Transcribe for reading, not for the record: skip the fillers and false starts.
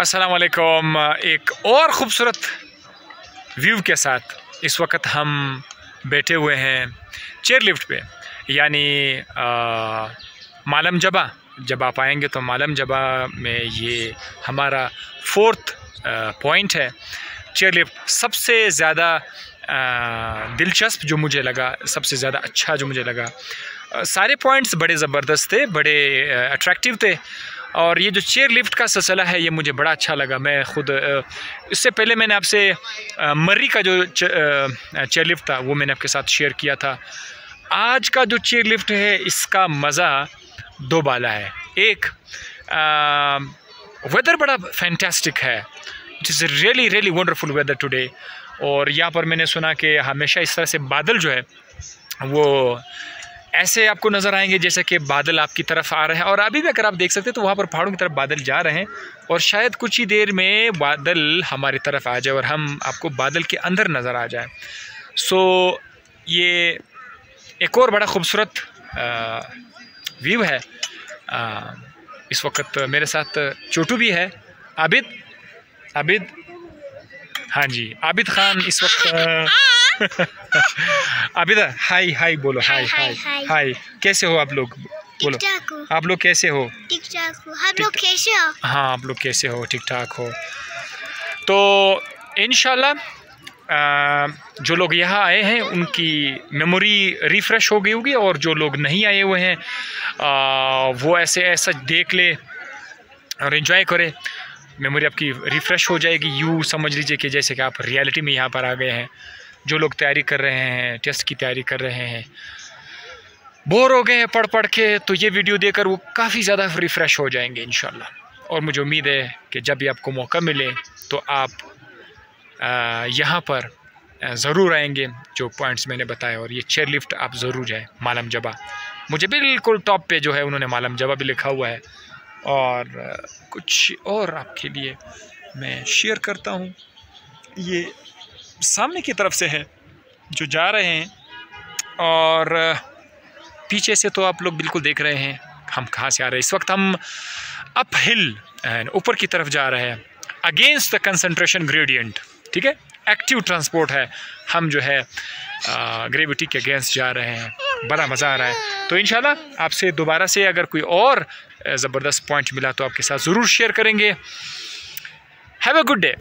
अस्सलाम वालेकुम। एक और ख़ूबसूरत व्यू के साथ इस वक्त हम बैठे हुए हैं चेयर लिफ्ट पे, यानी मालम जबा। जब आप आएंगे तो मालम जबा में ये हमारा 4th पॉइंट है। चेयर लिफ्ट सबसे ज़्यादा दिलचस्प जो मुझे लगा, सबसे ज़्यादा अच्छा जो मुझे लगा, सारे पॉइंट्स बड़े ज़बरदस्त थे, बड़े अट्रैक्टिव थे। और ये जो चेयर लिफ्ट का सिलसिला है ये मुझे बड़ा अच्छा लगा। मैं ख़ुद इससे पहले मैंने आपसे मर्री का जो चेयर लिफ्ट था वो मैंने आपके साथ शेयर किया था। आज का जो चेयर लिफ्ट है इसका मज़ा दो बाला है। एक, वेदर बड़ा फैंटास्टिक है। It is really really wonderful weather today. और यहाँ पर मैंने सुना कि हमेशा इस तरह से बादल जो है वो ऐसे आपको नज़र आएंगे जैसे कि बादल आपकी तरफ आ रहे हैं। और अभी भी अगर आप देख सकते हैं तो वहाँ पर पहाड़ों की तरफ बादल जा रहे हैं और शायद कुछ ही देर में बादल हमारी तरफ आ जाए और हम आपको बादल के अंदर नज़र आ जाए। सो ये एक और बड़ा ख़ूबसूरत व्यू है। इस वक्त मेरे साथ छोटू भी है, आबिद, हाँ जी, आबिद खान इस वक्त आबिद हाय हाय बोलो, हाय हाय हाय। कैसे हो आप लोग? बोलो आप लोग कैसे हो? ठीक ठाक हो। आप लोग कैसे हो? हाँ, आप लोग कैसे हो? ठीक ठाक हो। तो इंशाल्लाह जो लोग यहाँ आए हैं उनकी मेमोरी रिफ़्रेश हो गई होगी, और जो लोग नहीं आए हुए हैं वो ऐसा देख ले और एंजॉय करे। मेमोरी आपकी रिफ़्रेश हो जाएगी। यूँ समझ लीजिए कि जैसे कि आप रियलिटी में यहाँ पर आ गए हैं। जो लोग तैयारी कर रहे हैं, टेस्ट की तैयारी कर रहे हैं, बोर हो गए हैं पढ़ के, तो ये वीडियो देखकर वो काफ़ी ज़्यादा रिफ़्रेश हो जाएंगे इंशाल्लाह। और मुझे उम्मीद है कि जब भी आपको मौका मिले तो आप यहाँ पर ज़रूर आएंगे जो पॉइंट्स मैंने बताए। और ये चेयर लिफ्ट आप ज़रूर जाएँ, मालम जबा। मुझे बिल्कुल टॉप पे जो है उन्होंने मालम जबा भी लिखा हुआ है। और कुछ और आपके लिए मैं शेयर करता हूँ। ये सामने की तरफ से है जो जा रहे हैं, और पीछे से तो आप लोग बिल्कुल देख रहे हैं हम कहाँ से आ रहे हैं। इस वक्त हम अप हिल ऊपर की तरफ जा रहे हैं, अगेंस्ट द कंसंट्रेशन ग्रेडियंट। ठीक है, एक्टिव ट्रांसपोर्ट है। हम जो है ग्रेविटी के अगेंस्ट जा रहे हैं। बड़ा मज़ा आ रहा है। तो इंशाल्लाह आपसे दोबारा से अगर कोई और ज़बरदस्त पॉइंट मिला तो आपके साथ ज़रूर शेयर करेंगे। Have a good day.